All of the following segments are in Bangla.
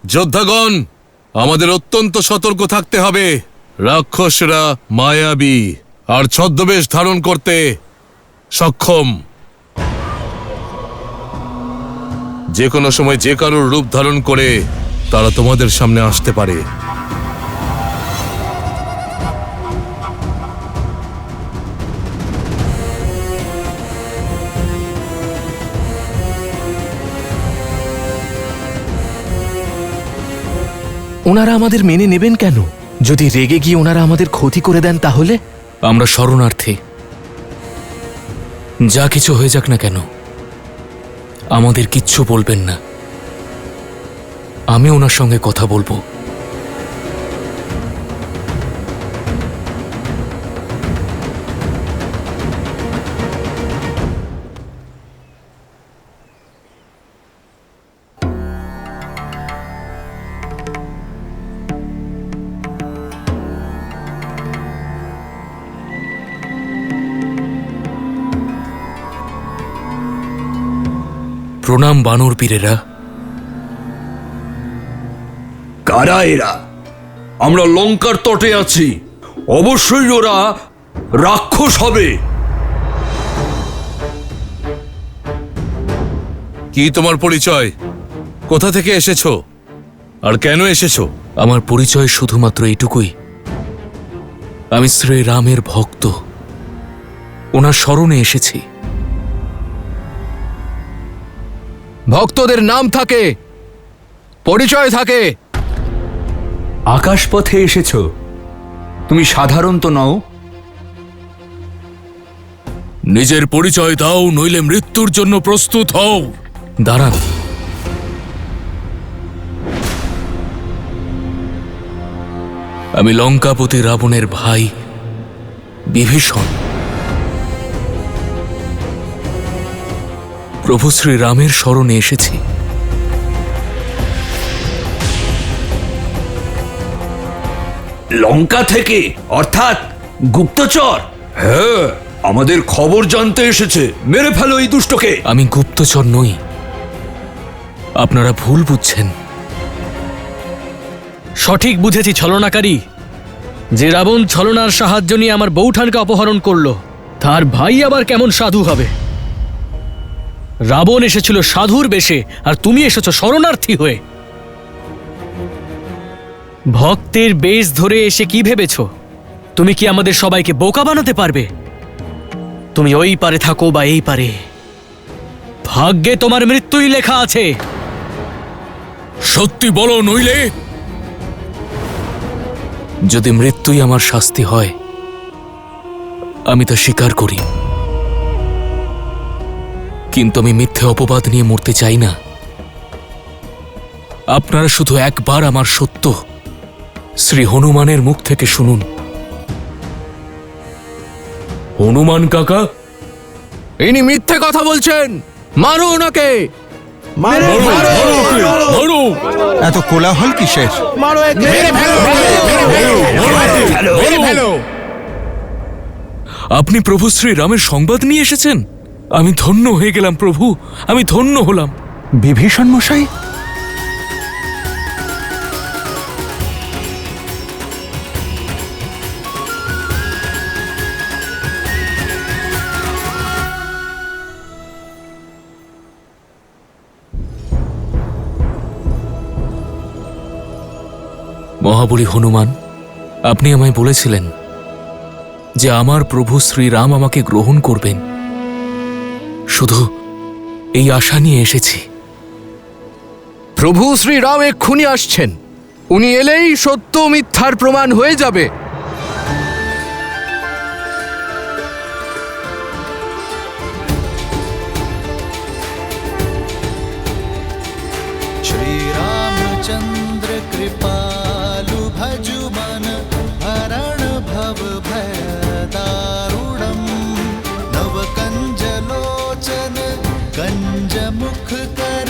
যোদ্ধাগণ, আমাদের অত্যন্ত সতর্ক থাকতে হবে। রাক্ষসরা মায়াবী আর ছদ্মবেশ ধারণ করতে সক্ষম। যে কোনো সময় যে কারোর রূপ ধারণ করে তারা তোমাদের সামনে আসতে পারে। ওনারা আমাদের মেনে নেবেন কেন? যদি রেগে গিয়ে ওনারা আমাদের ক্ষতি করে দেন তাহলে? আমরা শরণার্থী, যা কিছু হয়ে যাক না কেন আমাদের কিচ্ছু বলবেন না। আমি ওনার সঙ্গে কথা বলবো। প্রণাম বানর বীরেরা। কারা এরা? আমরা লঙ্কার তটে আছি, অবশ্যই ওরা রাক্ষস হবে। কি তোমার পরিচয়? কোথা থেকে এসেছো আর কেন এসেছো? আমার পরিচয় শুধুমাত্র এইটুকুই, আমি শ্রীরামের ভক্ত, ওনার শরণে এসেছি। ভক্তদের নাম থাকে, পরিচয় থাকে। আকাশপথে এসেছো, তুমি সাধারণ তো নও। নিজের পরিচয় দাও, নইলে মৃত্যুর জন্য প্রস্তুত হও। দাঁড়ান, আমি লঙ্কাপতি রাবণের ভাই বিভীষণ। প্রভু শ্রীরামের শরণে এসেছি। লঙ্কা থেকে? অর্থাৎ গুপ্তচর? হ্যাঁ, আমাদের খবর জানতে এসেছে। মেরে ফেলো এই দুষ্টকে। আমি গুপ্তচর নই, আপনারা ভুল বুঝছেন। সঠিক বুঝেছি ছলনাকারী। যে রাবণ ছলনার সাহায্য নিয়ে আমার বৌঠানকে অপহরণ করলো, তার ভাই আবার কেমন সাধু হবে? রাবণ এসেছিল সাধুর বেশে, আর তুমি এসেছো শরণার্থী হয়ে। ভক্তের বেশ ধরে এসে কি ভেবেছ? তুমি কি আমাদের সবাইকে বোকা বানাতে পারবে? তুমি ওই পারে থাকো বা এই পারে, ভাগ্যে তোমার মৃত্যুই লেখা আছে। সত্যি বলো, নইলে যদি মৃত্যুই আমার শাস্তি হয় আমি তা স্বীকার করি, কিন্তু আমি মিথ্যে অপবাদ নিয়ে মরতে চাই না। আপনারা শুধু একবার আমার সত্য শ্রী হনুমানের মুখ থেকে শুনুন। হনুমান কাকা, ইনি মিথ্যে কথা বলছেন, মারো ওনাকে। এত কোলাহল কিসের? আপনি প্রভু শ্রীরামের সংবাদ নিয়ে এসেছেন? আমি ধন্য হয়ে গেলাম প্রভু, আমি ধন্য হলাম। বিভীষণ মশাই, মহাবলী হনুমান, আপনি আমায় বলেছিলেন যে আমার প্রভু শ্রীরাম আমাকে গ্রহণ করবেন। শুধু এই আশা নিয়ে এসেছি। প্রভু শ্রীরাম এক্ষুনি আসছেন। উনি এলেই সত্য মিথ্যার প্রমাণ হয়ে যাবে। श्रीरामचंद्र कृपालु भजु मन हरण भव भय दारुणम नव कंज लोचन कंज मुख कर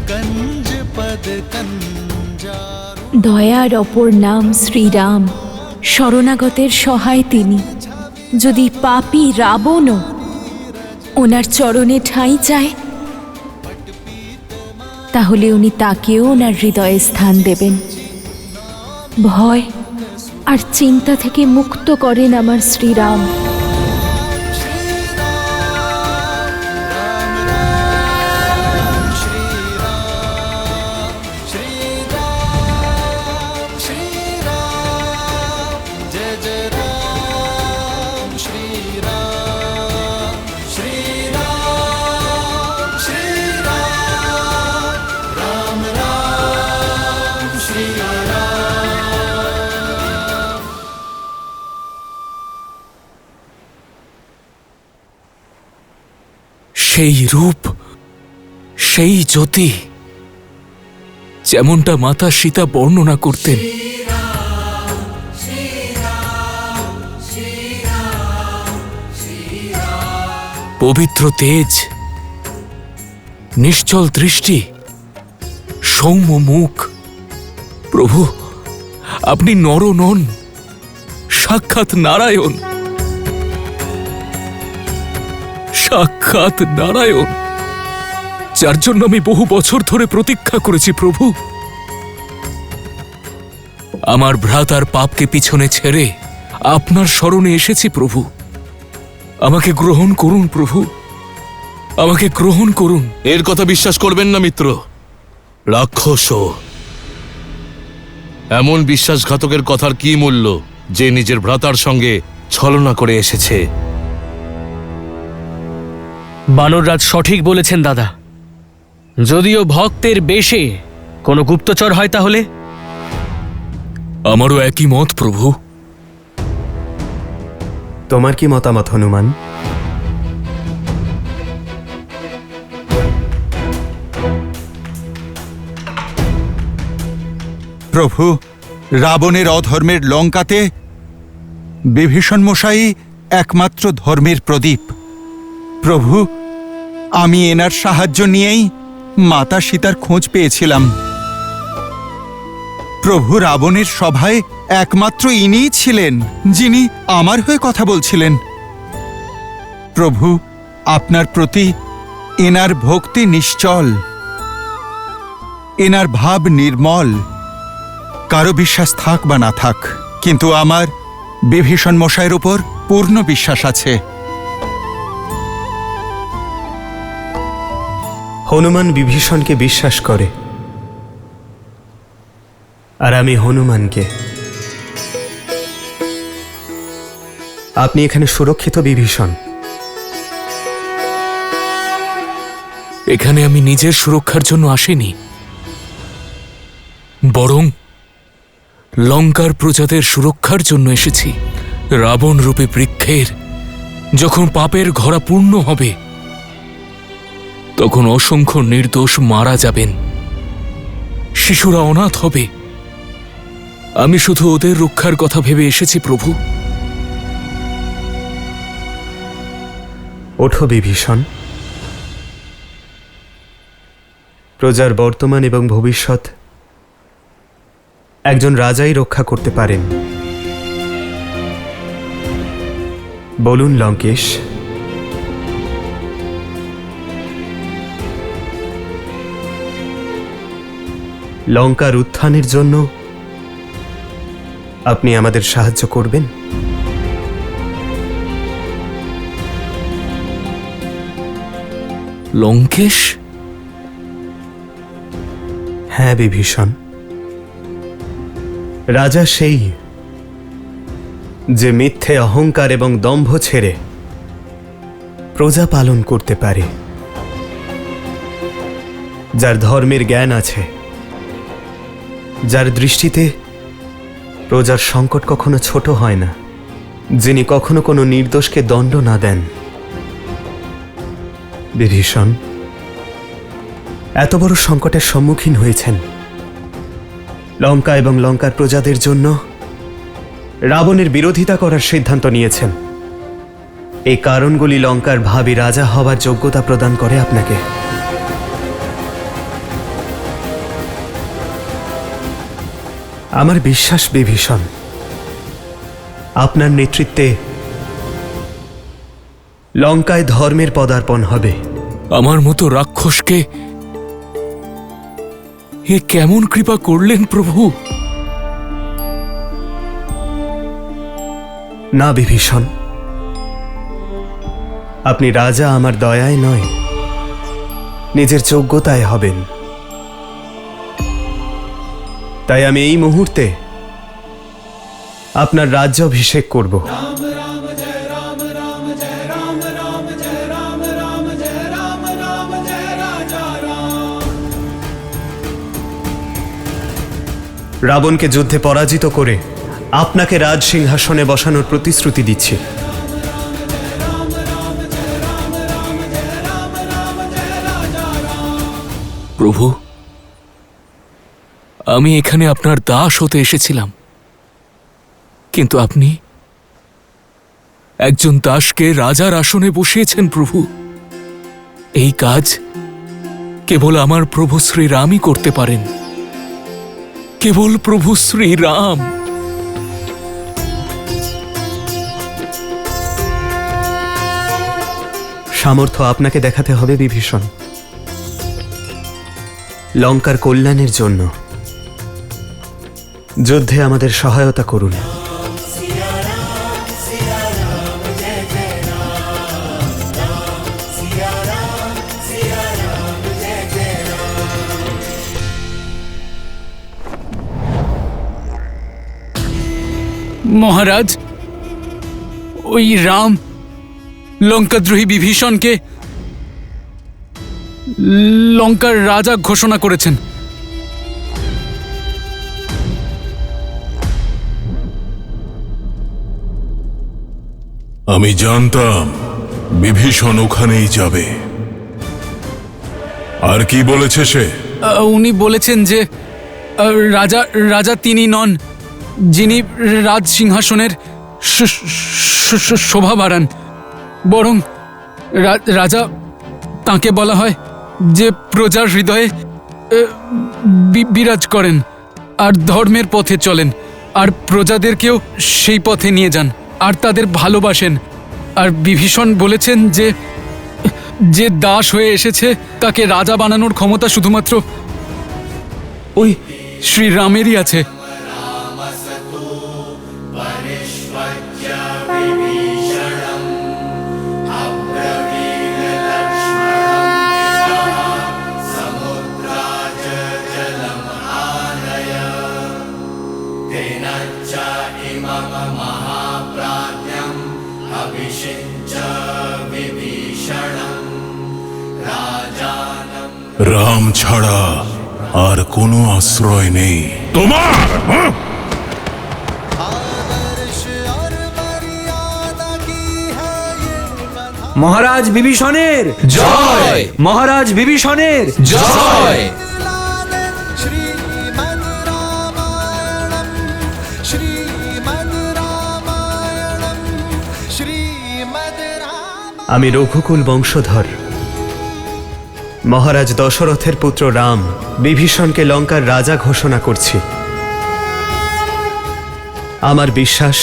कंज पद कंजारु। দয়ার অপর নাম শ্রীরাম, শরণাগতের সহায় তিনি। যদি পাপী রাবণও ওনার চরণে ঠাঁই চায়, তাহলে উনি তাকেও ওনার হৃদয়ে স্থান দেবেন। ভয় আর চিন্তা থেকে মুক্ত করেন আমার শ্রীরাম। সেই রূপ, সেই জ্যোতি, যেমনটা মাতা সীতা বর্ণনা করতেন, পবিত্র তেজ, নিশ্চল দৃষ্টি, সৌম্য মুখ। প্রভু, আপনি নর নন, সাক্ষাৎ নারায়ণ, সাক্ষাৎ নারায়ণ, যার জন্য আমি বহু বছর ধরে প্রতীক্ষা করেছি। প্রভু, আমার ভ্রাতার পাপকে পিছনে ছেড়ে আপনার শরণে এসেছি। প্রভু, আমাকে গ্রহণ করুন। প্রভু, আমাকে গ্রহণ করুন। এর কথা বিশ্বাস করবেন না মিত্র, রাক্ষস। এমন বিশ্বাসঘাতকের কথার কি মূল্য যে নিজের ভ্রাতার সঙ্গে ছলনা করে এসেছে? বানররাজ সঠিক বলেছেন দাদা। যদিও ভক্তের বেশে কোনো গুপ্তচর হয় তাহলে? আমারও একই মত প্রভু। তোমার কি মতামত হনুমান? প্রভু, রাবণের অধর্মের লঙ্কাতে বিভীষণ মশাই একমাত্র ধর্মের প্রদীপ। প্রভু, আমি এনার সাহায্য নিয়েই মাতা সীতার খোঁজ পেয়েছিলাম। প্রভু, রাবণের সভায় একমাত্র ইনিই ছিলেন যিনি আমার হয়ে কথা বলছিলেন। প্রভু, আপনার প্রতি এনার ভক্তি নিশ্চল, এনার ভাব নির্মল। কারো বিশ্বাস থাক বা না থাক, কিন্তু আমার বিভীষণ মশাইয়ের উপর পূর্ণ বিশ্বাস আছে। হনুমান বিভীষণকে বিশ্বাস করে, আর আমি হনুমানকে। আপনি এখানে সুরক্ষিত বিভীষণ। এখানে আমি নিজের সুরক্ষার জন্য আসিনি, বরং লঙ্কার প্রজাদের সুরক্ষার জন্য এসেছি। রাবণ রূপে বৃক্ষের যখন পাপের ঘরা পূর্ণ হবে, তখন অসংখ্য নির্দোষ মারা যাবেন, শিশুরা অনাথ হবে। আমি শুধু ওদের রক্ষার কথা ভেবে এসেছি প্রভু। ওঠো বিভীষণ। প্রজার বর্তমান এবং ভবিষ্যৎ একজন রাজাই রক্ষা করতে পারেন। বলুন লঙ্কেশ, লঙ্কার উত্থানের জন্য আপনি আমাদের সাহায্য করবেন? লঙ্কেশ? হ্যাঁ বিভীষণ, রাজা সেই যে মিথ্যে অহংকার এবং দম্ভ ছেড়ে প্রজা পালন করতে পারে, যার ধর্মের জ্ঞান আছে, যার দৃষ্টিতে প্রজার সংকট কখনো ছোট হয় না, যিনি কখনো কোনো নির্দোষকে দণ্ড না দেন। বিভীষণ, এত বড় সংকটের সম্মুখীন হয়েছেন, লঙ্কা এবং লঙ্কার প্রজাদের জন্য রাবণের বিরোধিতা করার সিদ্ধান্ত নিয়েছেন। এই কারণগুলি লঙ্কার ভাবী রাজা হবার যোগ্যতা প্রদান করে আপনাকে। আমার বিশ্বাস বিভীষণ, আপনার নেতৃত্বে লঙ্কায় ধর্মের পদার্পণ হবে। আমার মতো রাক্ষসকে এ কেমন কৃপা করলেন প্রভু? না বিভীষণ, আপনি রাজা আমার দয়ায় নয়, নিজের যোগ্যতায় হবেন। তাই আমি এই মুহূর্তে আপনার রাজ্যাভিষেক করব। রাবণকে যুদ্ধে পরাজিত করে আপনাকে রাজ সিংহাসনে বসানোর প্রতিশ্রুতি দিচ্ছি। প্রভু, আমি এখানে আপনার দাস হতে এসেছিলাম, কিন্তু আপনি একজন দাসকে রাজার আসনে বসিয়েছেন প্রভু। এই কাজ কেবল আমার প্রভু শ্রীরামই করতে পারেন, কেবল প্রভু শ্রীরাম। সামর্থ্য আপনাকে দেখাতে হবে বিভীষণ, লঙ্কার কল্যাণের জন্য যুদ্ধে আমাদের সহায়তা করুন। মহারাজ, ওই রাম লঙ্কাদ্রোহী বিভীষণকে লঙ্কার রাজা ঘোষণা করেছেন। আমি জানতাম বিভীষণ ওখানেই যাবে। আর কি বলেছে সে? উনি বলেছেন যে রাজা রাজা তিনি নন যিনি রাজ সিংহাসনের শোভা বাড়ান, বরং রাজা তাকে বলা হয় যে প্রজার হৃদয়ে বিরাজ করেন আর ধর্মের পথে চলেন, আর প্রজাদেরকেও সেই পথে নিয়ে যান আর তাদের ভালোবাসেন। আর বিভীষণ বলেছেন যে যে দাস হয়ে এসেছে তাকে রাজা বানানোর ক্ষমতা শুধুমাত্র ওই শ্রীরামেরই আছে। রাম ছাড়া আর কোনো আশ্রয় নেই তোমার। आदर्श और मर्यादा की है ये कथा। মহারাজ বিভীষণের জয়! মহারাজ বিভীষণের জয়! श्रीमद् रामायणम् श्रीमद् रामायणम् श्रीमद् राम। আমি রঘুকুল বংশধর মহারাজ দশরথের পুত্র রাম বিভীষণকে লঙ্কার রাজা ঘোষণা করছি। আমার বিশ্বাস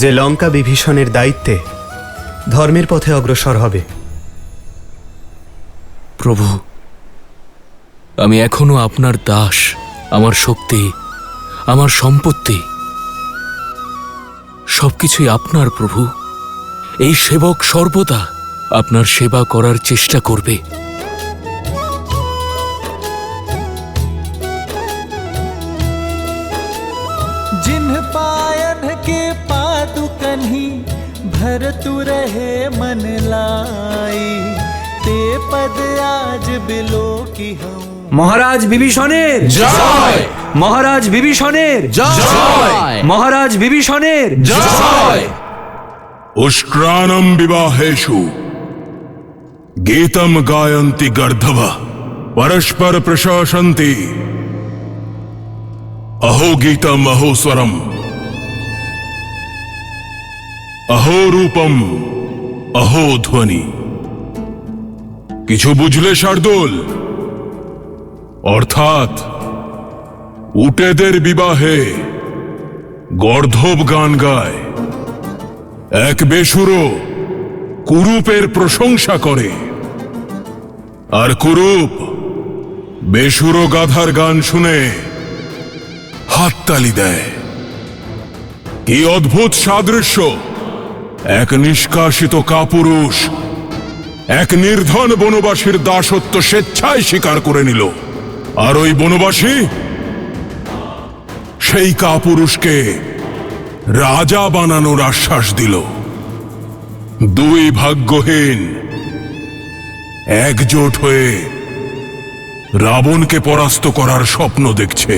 যে লঙ্কা বিভীষণের দায়িত্বে ধর্মের পথে অগ্রসর হবে। প্রভু, আমি এখনো আপনার দাস, আমার শক্তি, আমার সম্পত্তি সবকিছুই আপনার প্রভু। এই সেবক সর্বদা আপনার সেবা করার চেষ্টা করবে। जिन्ह पायन के पादुकन ही भरतु रहे मन लाई ते पद आज बिलो की हम। মহারাজ বিভীষণের জয়! মহারাজ বিভীষণের জয়! মহারাজ বিভীষণের জয়! উষ্ট্রাণম বিবাহেষু গীতম গায়ন্তি গর্ধব পরস্পর প্রশাসন্তি अहो गीतम अहो स्वरम अहो रूपम अहो ध्वनि। কিছু বুঝলে শার্দুল? অর্থাৎ উটেদের বিবাহে গর্ধব গান গায়, এক বেসুরো কুরূপের প্রশংসা করে, আর কুরূপ বেসুরো গাধার গান শুনে হাততালি দেয়। কি অদ্ভুত সাদৃশ্য! এক নিষ্কাশিত কাপুরুষ এক নির্ধন বনবাসীর দাসত্ব স্বেচ্ছায় স্বীকার করে নিল, আর ওই বনবাসী সেই কাপুরুষকে রাজা বানানোর আশ্বাস দিল। দুই ভাগ্যহীন একজোট হয়ে রাবণকে পরাস্ত করার স্বপ্ন দেখছে।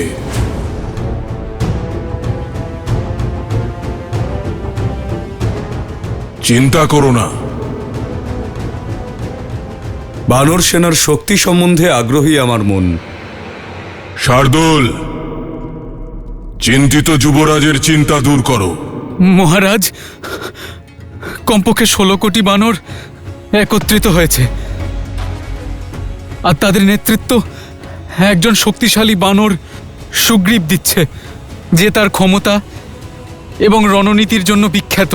চিন্তা করো না, বানর সেনার শক্তি সম্বন্ধে আগ্রহী আমার মন। শার্দুল, চিন্তিত যুবরাজের চিন্তা দূর করো। মহারাজ, কমপক্ষে 16 কোটি বানর একত্রিত হয়েছে, আর তাদের নেতৃত্ব একজন শক্তিশালী বানর সুগ্রীব দিচ্ছে, যে তার ক্ষমতা এবং রণনীতির জন্য বিখ্যাত।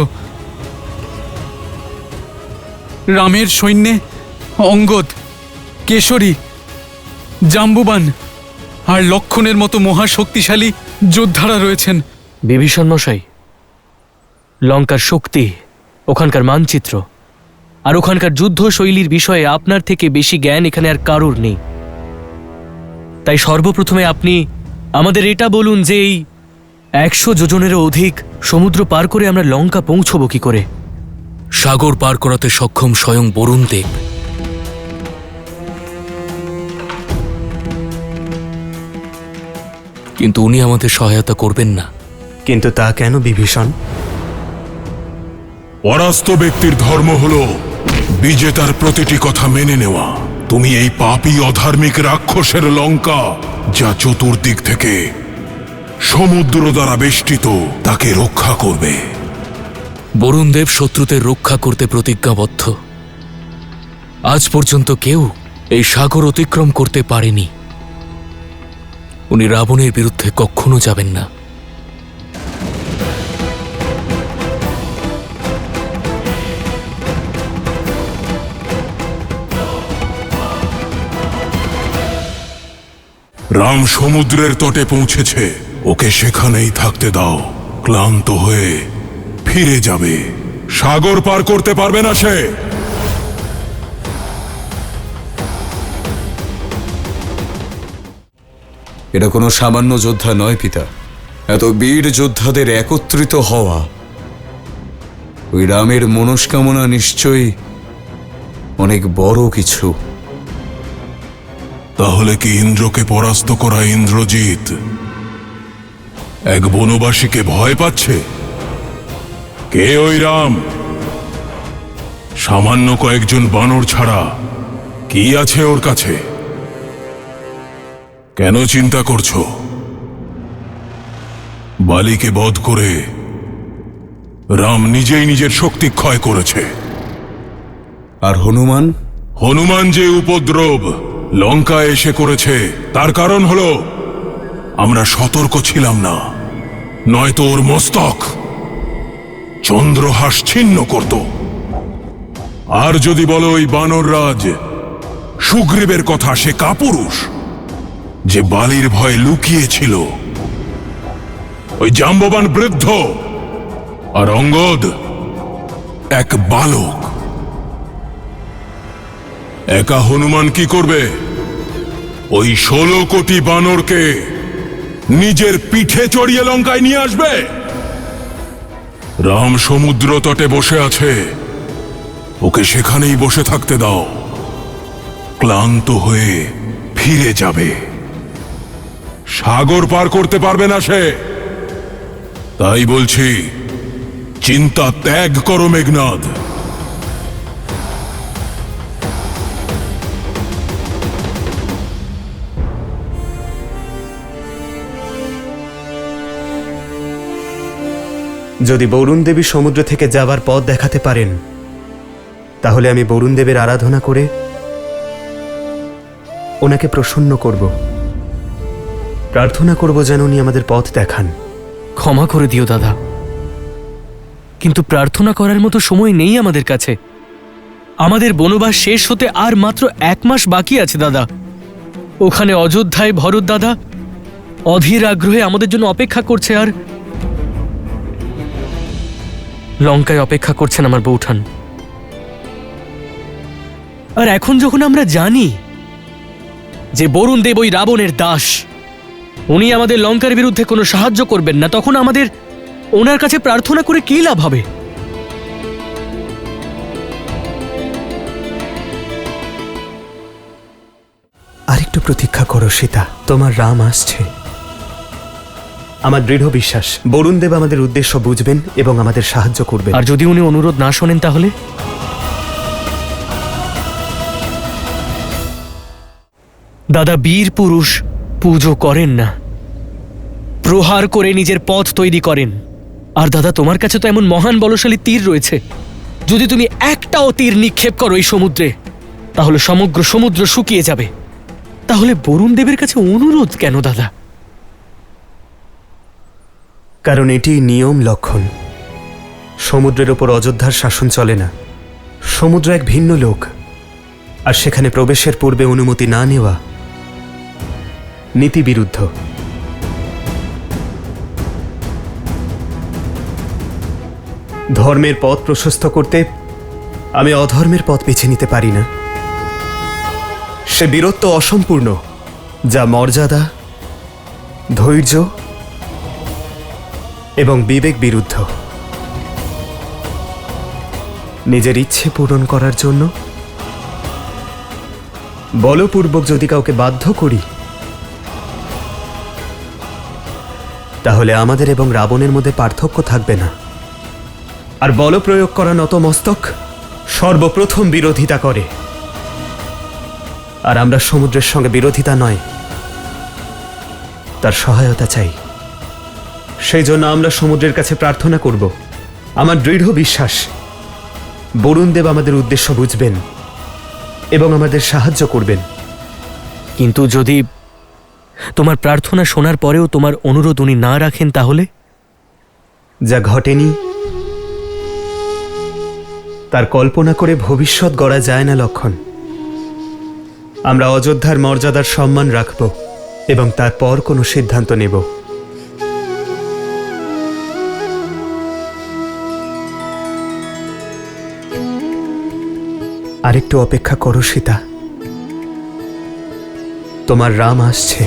রামের সৈন্যে অঙ্গদ, কেশরী, জাম্বুবান আর লক্ষণের মতো মহাশক্তিশালী যোদ্ধারা রয়েছেন। বিভীষণ মশাই, লঙ্কার শক্তি, ওখানকার মানচিত্র আর ওখানকার যুদ্ধ শৈলীর বিষয়ে আপনার থেকে বেশি জ্ঞান এখানে আর কারোর নেই। তাই সর্বপ্রথমে আপনি আমাদের এটা বলুন যে এই 100 যোজনেরও অধিক সমুদ্র পার করে আমরা লঙ্কা পৌঁছবো কি করে? সাগর পার করাতে সক্ষম স্বয়ং বরুণ দেব। কিন্তু উনি আমাদের সহায়তা করবেন না। কিন্তু তা কেন বিভীষণ? পরাস্ত ব্যক্তির ধর্ম হল বিজেতার প্রতিটি কথা মেনে নেওয়া। তুমি এই পাপী অধার্মিক রাক্ষসের লঙ্কা, যা চতুর্দিক থেকে সমুদ্র দ্বারা বেষ্টিত, তাকে রক্ষা করবে। বরুণ দেব শত্রুদের রক্ষা করতে প্রতিজ্ঞাবদ্ধ। আজ পর্যন্ত কেউ এই সাগর অতিক্রম করতে পারেনি। উনি রাবণের বিরুদ্ধে কখনো যাবেন না। রাম সমুদ্রের তটে পৌঁছেছে, ওকে সেখানেই থাকতে দাও। ক্লান্ত হয়ে ফিরে যাবে। সাগর পার করতে পারবে না সে। এটা কোনো সামান্য যোদ্ধা নয় পিতা। এত বীর যোদ্ধাদের একত্রিত হওয়া, ওই রামের মনস্কামনা নিশ্চয়ই অনেক বড় কিছু। তাহলে কি ইন্দ্রকে পরাস্ত করা ইন্দ্রজিৎ এক বনবাসীকে ভয় পাচ্ছে? কে ওই রাম? সামান্য কয়েকজন বানর ছাড়া কি আছে ওর কাছে? কেন চিন্তা করছো? বালিকে বধ করে রাম নিজেই নিজের শক্তি ক্ষয় করেছে। আর হনুমান? হনুমান যে উপদ্রব লঙ্কায় এসে করেছে, তার কারণ হলো আমরা সতর্ক ছিলাম না, নয়তো ওর মস্তক চন্দ্রহাস ছিন্ন করত। আর যদি বলো ওই বানররাজ সুগ্রীবের কথা, সে কাপুরুষ যে বালির ভয়ে লুকিয়েছিল। ওই জাম্ববান বৃদ্ধ, আর অঙ্গদ এক বালক। একা হনুমান কি করবে? ওই 16 কোটি বানরকে নিজের পিঠে চড়িয়ে লঙ্কায় নিয়ে আসবে। রাম সমুদ্র তটে বসে আছে, ওকে সেখানেই বসে থাকতে দাও। ক্লান্ত হয়ে ফিরে যাবে। সাগর পার করতে পারবে না সে। তাই বলছি, চিন্তা ত্যাগ করো মেঘনাদ। যদি বরুণ দেবী সমুদ্র থেকে যাবার পথ দেখাতে পারেন, তাহলে আমি বরুণ দেবের আরাধনা করে ওনাকে প্রসন্ন করব। প্রার্থনা করব যেন উনি আমাদের পথ দেখান। ক্ষমা করে দিও দাদা, কিন্তু প্রার্থনা করার মতো সময় নেই আমাদের কাছে। আমাদের বনবাস শেষ হতে আর মাত্র 1 মাস বাকি আছে দাদা। ওখানে অযোধ্যায় ভরত দাদা অধীর আগ্রহে আমাদের জন্য অপেক্ষা করছে, আর লঙ্কায় অপেক্ষা করছেন আমার বৌঠান। আর এখন যখন আমরা জানি যে বরুণ দেব ওই রাবণের দাস, উনি আমাদের লঙ্কার বিরুদ্ধে কোনো সাহায্য করবেন না, তখন আমাদের ওনার কাছে প্রার্থনা করে কি লাভ হবে? আরেকটু প্রতীক্ষা করো সীতা, তোমার রাম আসছে। আমার দৃঢ় বিশ্বাস বরুণ দেব আমাদের উদ্দেশ্য বুঝবেন এবং আমাদের সাহায্য করবেন। আর যদি উনি অনুরোধ না শোনেন তাহলে? দাদা বীর পুরুষ পুজো করেন না, প্রহার করে নিজের পথ তৈরি করেন। আর দাদা তোমার কাছে তো এমন মহান বলশালী তীর রয়েছে, যদি তুমি একটাও তীর নিক্ষেপ করো এই সমুদ্রে, তাহলে সমগ্র সমুদ্র শুকিয়ে যাবে। তাহলে বরুণ দেবের কাছে অনুরোধ কেন দাদা? কারণ এটি নিয়ম লক্ষণ। সমুদ্রের ওপর অযোধ্যার শাসন চলে না। সমুদ্র এক ভিন্ন লোক, আর সেখানে প্রবেশের পূর্বে অনুমতি না নেওয়া নীতি বিরুদ্ধ। ধর্মের পথ প্রশস্ত করতে আমি অধর্মের পথ বেছে নিতে পারি না। সে বীরত্ব অসম্পূর্ণ, যা মর্যাদা, ধৈর্য এবং বিবেক বিরুদ্ধ। নিজের ইচ্ছে পূরণ করার জন্য বলপূর্বক যদি কাউকে বাধ্য করি, তাহলে আমাদের এবং রাবণের মধ্যে পার্থক্য থাকবে না। আর বল প্রয়োগ করা নতমস্তক সর্বপ্রথম বিরোধিতা করে। আর আমরা সমুদ্রের সঙ্গে বিরোধিতা নয়, তার সহায়তা চাই। সেই জন্য আমরা সমুদ্রের কাছে প্রার্থনা করব। আমার দৃঢ় বিশ্বাস বরুণ দেব আমাদের উদ্দেশ্য বুঝবেন এবং আমাদের সাহায্য করবেন। কিন্তু যদি তোমার প্রার্থনা শোনার পরেও তোমার অনুরোধ উনি না রাখেন, তাহলে? যা ঘটেনি তার কল্পনা করে ভবিষ্যৎ গড়া যায় না লক্ষণ। আমরা অযোধ্যার মর্যাদার সম্মান রাখব এবং তারপর কোনো সিদ্ধান্ত নেব। আরেকটু অপেক্ষা করো সীতা, তোমার রাম আসছে।